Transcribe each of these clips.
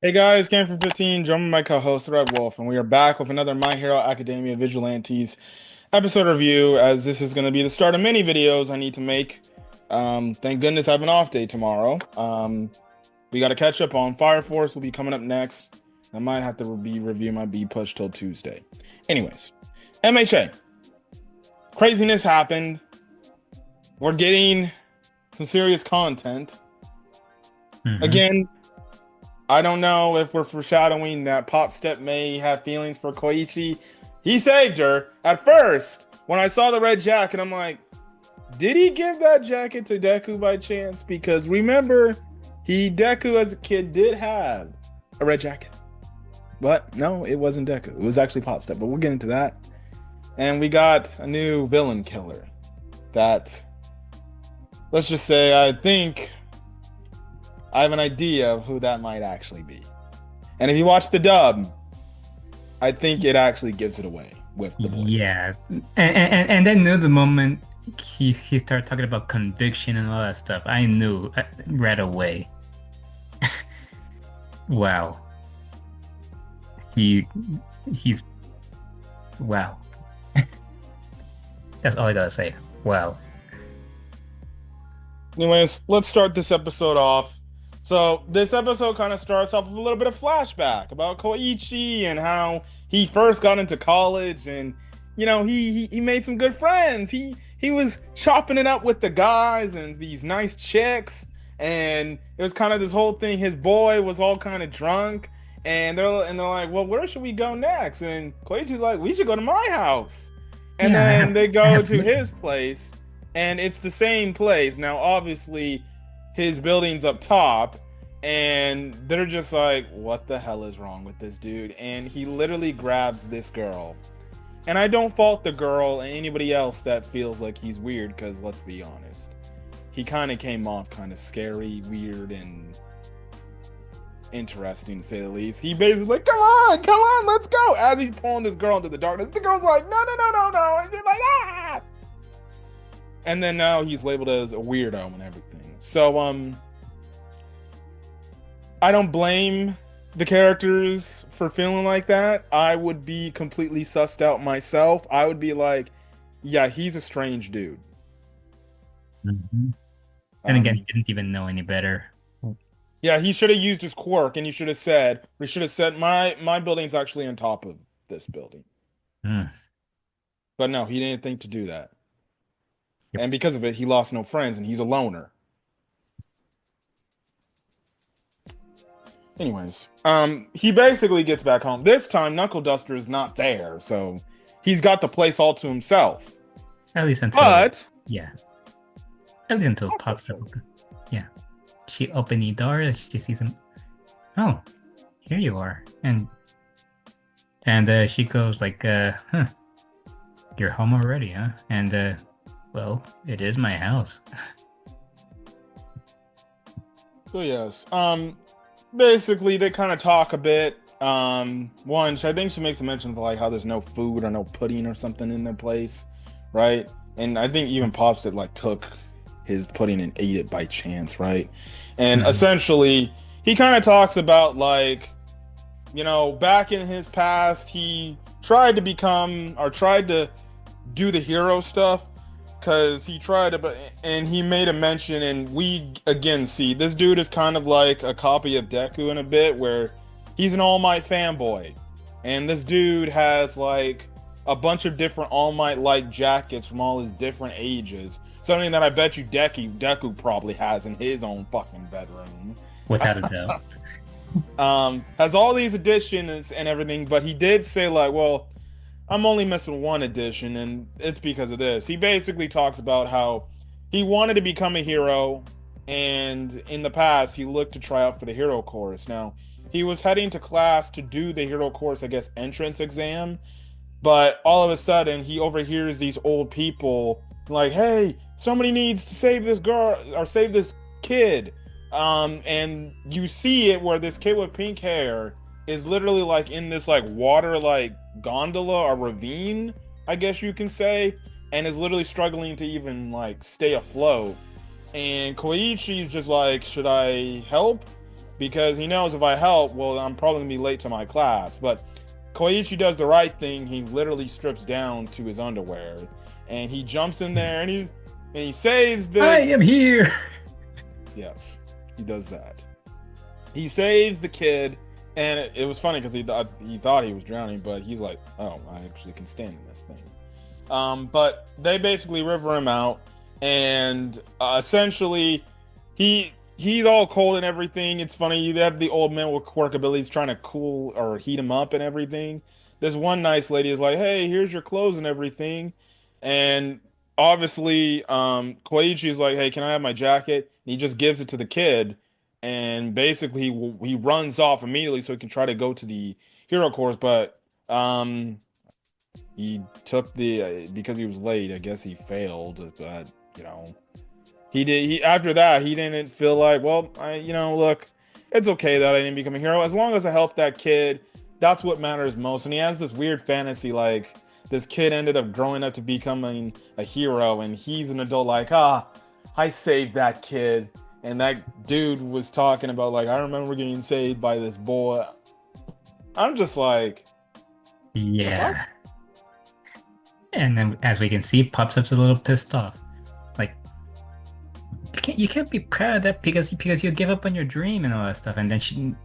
Hey guys, Cam from 15, joining my co-host Red Wolf, and we are back with another My Hero Academia Vigilantes episode review. As this is going to be the start of many videos I need to make. Thank goodness I have an off day tomorrow. We got to catch up on Fire Force. Will be coming up next. I might have to be review my B push till Tuesday. Anyways, MHA craziness happened. We're getting some serious content Hmm. again. I don't know if we're foreshadowing that Pop Step may have feelings for Koichi. He saved her. At first, when I saw the red jacket, I'm like, did he give that jacket to Deku by chance? Because remember, Deku as a kid did have a red jacket. But no, it wasn't Deku. It was actually Pop Step. But we'll get into that. And we got a new villain killer that, let's just say, I think I have an idea of who that might actually be. And if you watch the dub, I think it actually gives it away with the voice. Yeah, and then knew the moment he started talking about conviction and all that stuff. I knew right away. Wow, he he's wow. That's all I gotta say. Wow. Anyways, let's start this episode off. So this episode kind of starts off with a little bit of flashback about Koichi and how he first got into college, and he made some good friends. He was chopping it up with the guys and these nice chicks, and it was kind of this whole thing. His boy was all kind of drunk, and they're like, "Well, where should we go next?" And Koichi's like, "We should go to my house." And Yeah, then they I go have to his place, and it's the same place. Now, obviously, his building's up top, and they're just like, what the hell is wrong with this dude? And he literally grabs this girl. And I don't fault the girl and anybody else that feels like he's weird, because let's be honest, he kind of came off kind of scary, weird, and interesting to say the least. He basically like, come on, let's go. As he's pulling this girl into the darkness, the girl's like, no, no, no, no, no. And she's like, ah. And then now he's labeled as a weirdo and everything. So I don't blame the characters for feeling like that. I would be completely sussed out myself. I would be like, yeah, he's a strange dude. Mhm. And again, he Um, didn't even know any better. yeah, he should have used his quirk, and he should have said, my building's actually on top of this building. Mm. But no, he didn't think to do that. Yep. And because of it, he lost no friends, and he's a loner. Anyways, he basically gets back home. This time, Knuckle Duster is not there, so he's got the place all to himself. At least until But yeah, at least until Pop's up. Yeah, she opened the door. She sees him. Oh, here you are, and she goes like, huh, you're home already, huh? And well, it is my house. so yes, basically they kind of talk a bit. One, I think she makes a mention of like how there's no food or no pudding or something in their place, right? And I think even Pops that like took his pudding and ate it by chance, right? And Mhm. essentially, he kind of talks about like, back in his past, he tried to become or tried to do the hero stuff because he tried to, and he made a mention, and we again see this dude is kind of like a copy of Deku in a bit, where he's an All Might fanboy, and this dude has like a bunch of different All Might like jackets from all his different ages. Something that I bet you Deku probably has in his own fucking bedroom. Without a doubt. Has all these additions and everything, but he did say like, well, I'm only missing one edition, and it's because of this. He basically talks about how he wanted to become a hero, and in the past, he looked to try out for the hero course. Now, he was heading to class to do the hero course, I guess, entrance exam, but all of a sudden, he overhears these old people like, hey, somebody needs to save this girl or save this kid. And you see it where this kid with pink hair is literally like in this like water like gondola or ravine, I guess you can say, and is literally struggling to even like stay afloat. And Koichi is just like, should I help? because he knows if I help, well, I'm probably gonna be late to my class. But Koichi does the right thing. He literally strips down to his underwear, and he jumps in there, and he saves I the. am here. Yes, he does that. He saves the kid, and it was funny because he thought he was drowning, but he's like, oh, I actually can stand in this thing. But they basically river him out, and essentially, he's all cold and everything. It's funny, you have the old man with quirk abilities trying to cool or heat him up and everything. This one nice lady is like, "Hey, here's your clothes and everything," and obviously, Koichi is like, "Hey, can I have my jacket?" And he just gives it to the kid, and basically he runs off immediately so he can try to go to the hero course, but he took the because he was late. I guess he failed, but you know, he after that he didn't feel like, well, look, it's okay that I didn't become a hero as long as I helped that kid. That's what matters most. And he has this weird fantasy like this kid ended up growing up to becoming a hero, and he's an adult like, I saved that kid. And that dude was talking about like, I remember getting saved by this boy. I'm just like, what? Yeah. And then, as we can see, Pops Up's a little pissed off. Like, you can't be proud of that because you give up on your dream and all that stuff. And then she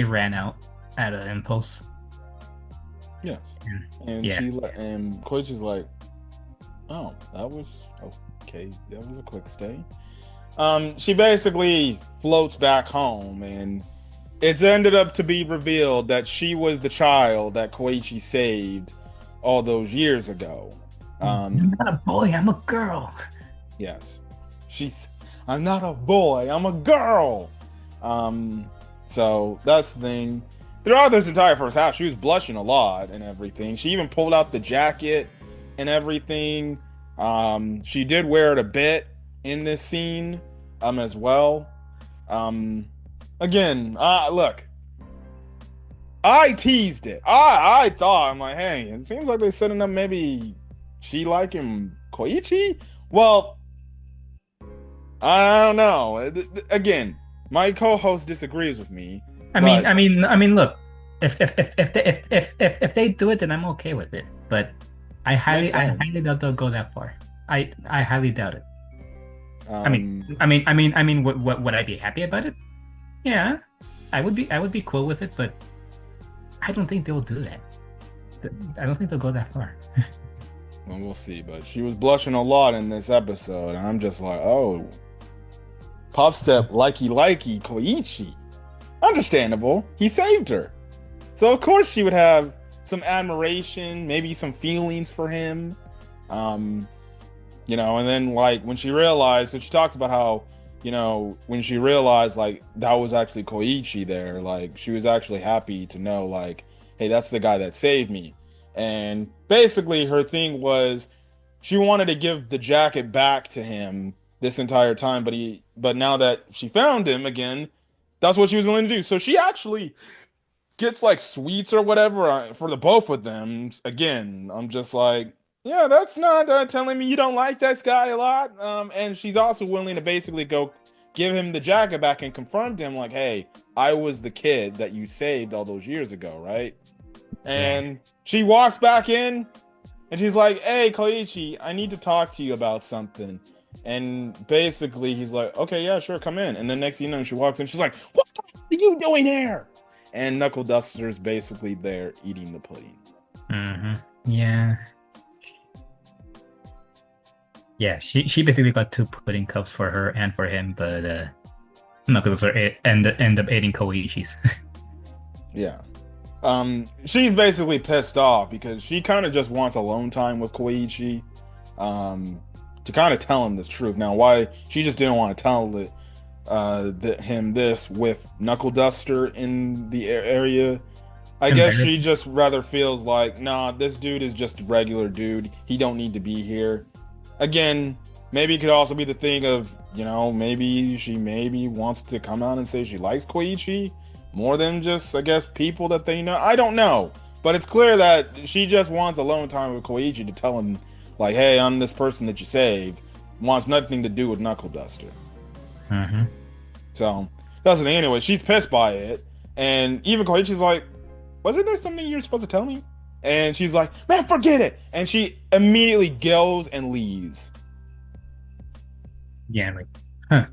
ran out of impulse. Yes. And yeah. and Koichi's like, oh, that was okay. That was a quick stay. She basically floats back home, and it's ended up to be revealed that she was the child that Koichi saved all those years ago. I'm not a boy, I'm a girl. Yes. I'm not a boy, I'm a girl. So that's the thing. Throughout this entire first half, she was blushing a lot and everything. She even pulled out the jacket and everything. She did wear it a bit in this scene, as well. Again, look, I teased it. I thought, I'm like, hey, it seems like they're setting up maybe she liking Koichi. Well, I don't know. Again, my co-host disagrees with me. I mean, look, if they do it, then I'm okay with it. But I highly doubt they'll go that far. I highly doubt it. I mean, would I be happy about it? Yeah, I would be cool with it, but I don't think they'll do that. I don't think they'll go that far. Well, we'll see. But she was blushing a lot in this episode, and I'm just like, oh, pop step, likey, Koichi. Understandable. He saved her. So, of course, she would have some admiration, maybe some feelings for him. And then, like, when she realized, because she talks about how, when she realized, like, that was actually Koichi there, like, she was actually happy to know, like, hey, that's the guy that saved me. And basically, her thing was she wanted to give the jacket back to him this entire time, but now that she found him again, that's what she was willing to do. So she actually gets like sweets or whatever for the both of them. Again, I'm just like, yeah, that's not telling me you don't like this guy a lot. And she's also willing to basically go give him the jacket back and confirm to him like, hey, I was the kid that you saved all those years ago, right? And she walks back in and she's like, hey, Koichi, I need to talk to you about something. And basically, he's like, okay, yeah, sure, come in. And then next thing you know, she walks in, she's like, what the f- are you doing here? And Knuckle Duster's basically there eating the pudding. Mm-hmm. Yeah. Yeah, she basically got 2 pudding cups for her and for him, but Knuckle Duster end up eating Koichi's. Yeah. She's basically pissed off because she kind of just wants alone time with Koichi. To kind of tell him this truth. Now, why she just didn't want to tell him this with Knuckle Duster in the area. I guess she just rather feels like, nah, this dude is just a regular dude. He don't need to be here. Again, maybe it could also be the thing of, maybe she wants to come out and say she likes Koichi more than just, I guess, people that they know. I don't know. But it's clear that she just wants alone time with Koichi to tell him, like, hey, I'm this person that you saved. Wants nothing to do with Knuckle Duster. Mm-hmm. So, That's the thing anyway. She's pissed by it. And even Koichi's like, wasn't there something you were supposed to tell me? And she's like, man, forget it. And she immediately goes and leaves. Yeah, like, huh.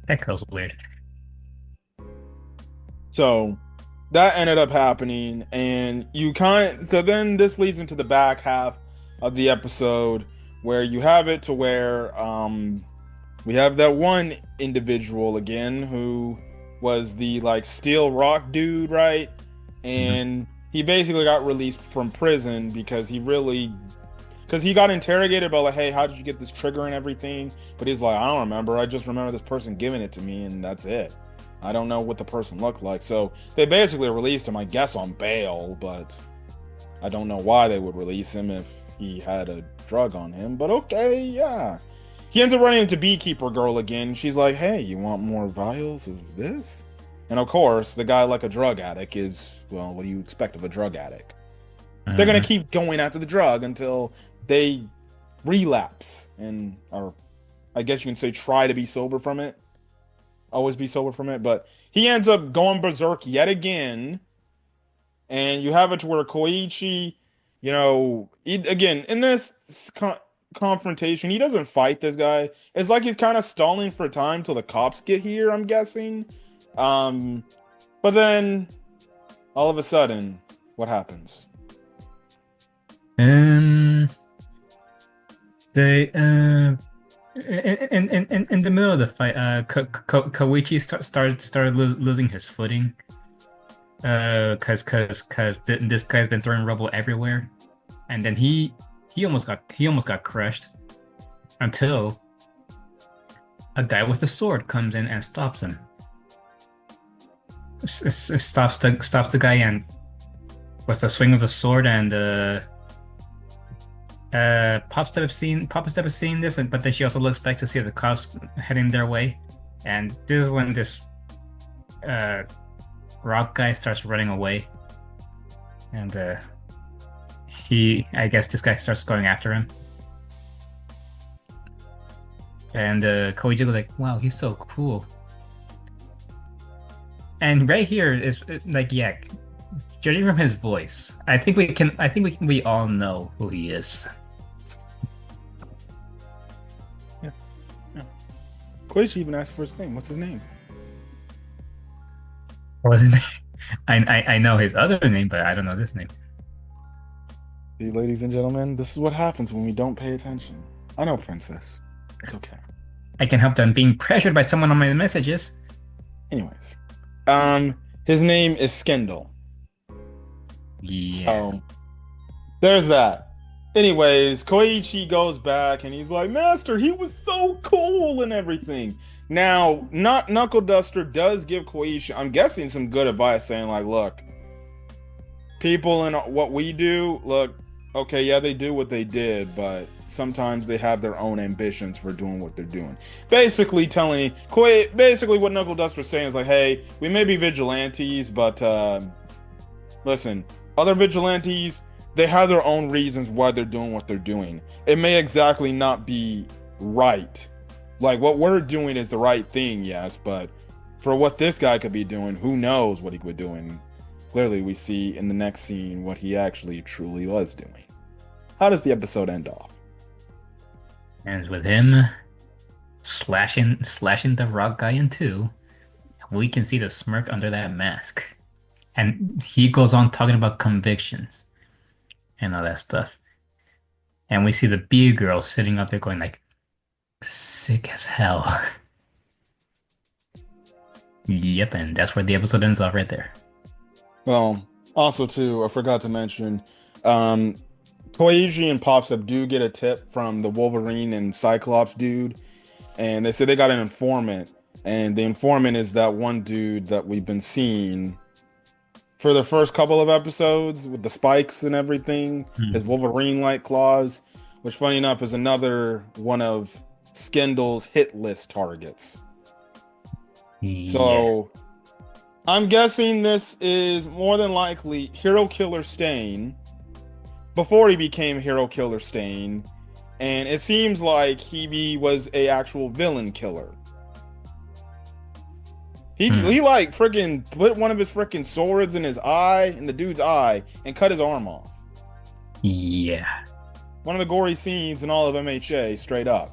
That girl's weird. So that ended up happening, and so then this leads into the back half of the episode where you have it to where we have that one individual again who was the like steel rock dude, right? Mhm. And he basically got released from prison because he got interrogated about like, hey, how did you get this trigger and everything? But he's like, I don't remember. I just remember this person giving it to me, and that's it. I don't know what the person looked like. So they basically released him, I guess, on bail, but I don't know why they would release him if he had a drug on him. But okay, yeah. He ends up running into Beekeeper Girl again. She's like, hey, you want more vials of this? And of course, the guy, like a drug addict, is, well, what do you expect of a drug addict? They're gonna keep going after the drug until they relapse or I guess you can say try to be sober from it. Always be sober from it. But he ends up going berserk yet again. And you have it to where Koichi, again, in this confrontation, he doesn't fight this guy. It's like he's kind of stalling for time till the cops get here, I'm guessing. But then all of a sudden, what happens? They in the middle of the fight, Koichi started losing his footing. Cause this guy's been throwing rubble everywhere, and then he almost got crushed until a guy with a sword comes in and stops him. Stops the guy and with a swing of the sword, and Pop's step of seeing this, but then she also looks back to see the cops heading their way, and this is when this rock guy starts running away, and I guess this guy starts going after him, and Koichi goes like, "Wow, he's so cool." And right here is like, yeah, judging from his voice, I think we all know who he is. Yeah. Koichi even asked for his name. What's his name? What was his name? I know his other name, but I don't know this name. See, ladies and gentlemen, this is what happens when we don't pay attention. I know, Princess. It's okay. I can help them being pressured by someone on my messages. Anyways, his name is Skindle. Yeah. So there's that. Anyways, Koichi goes back and he's like, Master, he was so cool and everything. Now, not Knuckle Duster does give Koichi, I'm guessing, some good advice, saying like, look, people in what we do, look, okay, yeah, they do what they did, but sometimes they have their own ambitions for doing what they're doing. Basically what Knuckle Duster's saying is like, hey, we may be vigilantes, but listen, other vigilantes, they have their own reasons why they're doing what they're doing. It may exactly not be right. Like, what we're doing is the right thing, yes, but for what this guy could be doing, who knows what he could be doing. Clearly, we see in the next scene what he actually truly was doing. How does the episode end off? And with him slashing the rock guy in two, we can see the smirk under that mask. And he goes on talking about convictions and all that stuff. And we see the bee girl sitting up there going like, sick as hell. Yep, and that's where the episode ends off right there. Well, also too, I forgot to mention, Koichi and Popstep do get a tip from the Wolverine and Cyclops dude, and they say they got an informant, and the informant is that one dude that we've been seeing for the first couple of episodes with the spikes and everything, his Wolverine-like claws, which funny enough is another one of Skindle's hit list targets. Yeah. So I'm guessing this is more than likely Hero Killer Stain before he became Hero Killer Stain, and it seems like he was a actual villain killer. He like freaking put one of his freaking swords in his eye, in the dude's eye, and cut his arm off. Yeah. One of the gory scenes in all of MHA, straight up.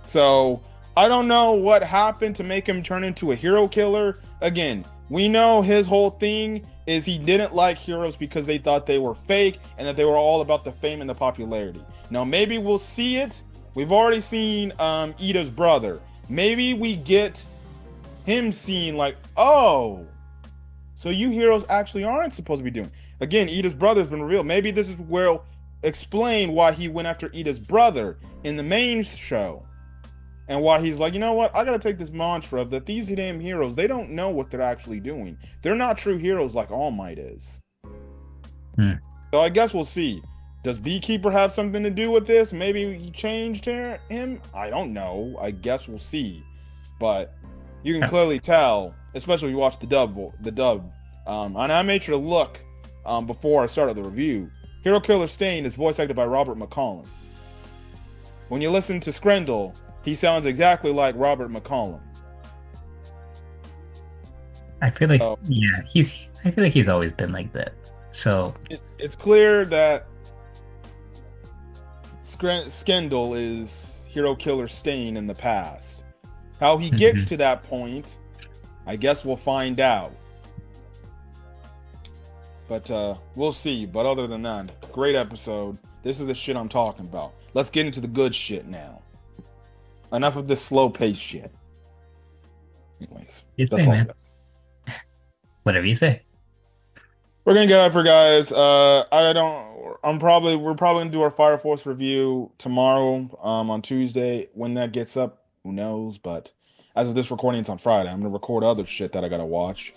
So I don't know what happened to make him turn into a hero killer. Again, we know his whole thing is he didn't like heroes because they thought they were fake and that they were all about the fame and the popularity. Now maybe we'll see it. We've already seen Ida's brother. Maybe we get him seeing like, oh, so you heroes actually aren't supposed to be doing. Again, Ida's brother's been revealed. Maybe this is where explain why he went after Ida's brother in the main show. And why he's like, you know what? I gotta take this mantra of that these damn heroes, they don't know what they're actually doing. They're not true heroes like All Might is. So I guess we'll see. Does Beekeeper have something to do with this? Maybe he changed him? I don't know. I guess we'll see. But you can clearly tell, especially if you watch the dub. And I made sure to look before I started the review. Hero Killer Stain is voice acted by Robert McCollum. When you listen to Skrendel, he sounds exactly like Robert McCollum. I feel like I feel like he's always been like that. So it's clear that Skrendel is Hero Killer Stain in the past. How he gets to that point, I guess we'll find out. But we'll see. But other than that, great episode. This is the shit I'm talking about. Let's get into the good shit now. Enough of this slow-paced shit. Anyways, that's all. Whatever you say. We're gonna get out for guys. We're probably gonna do our Fire Force review tomorrow, on Tuesday. When that gets up, who knows? But as of this recording, it's on Friday. I'm gonna record other shit that I gotta watch,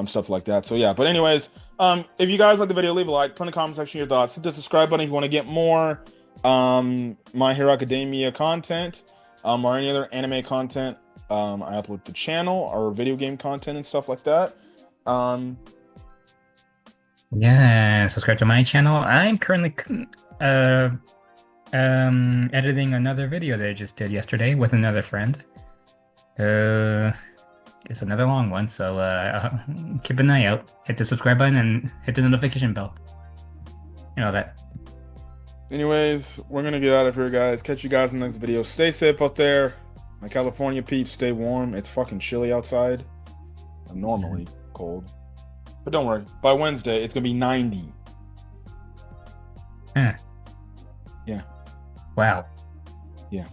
stuff like that. So yeah. But anyways, if you guys like the video, leave a like. Put in the comment section your thoughts. Hit the subscribe button if you want to get more My Hero Academia content, or any other anime content. I upload to the channel, or video game content and stuff like that. Yeah, subscribe to my channel. I'm currently editing another video that I just did yesterday with another friend. It's another long one, so keep an eye out. Hit the subscribe button and hit the notification bell. You know that. Anyways, we're gonna get out of here, guys. Catch you guys in the next video. Stay safe out there. My California peeps, stay warm. It's fucking chilly outside. Normally cold. But don't worry, by Wednesday, it's going to be 90. Yeah. Wow. Yeah.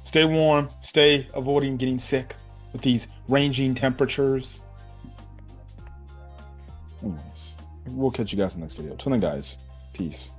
Stay warm. Stay avoiding getting sick with these ranging temperatures. Anyways, we'll catch you guys in the next video. Till then, guys, peace.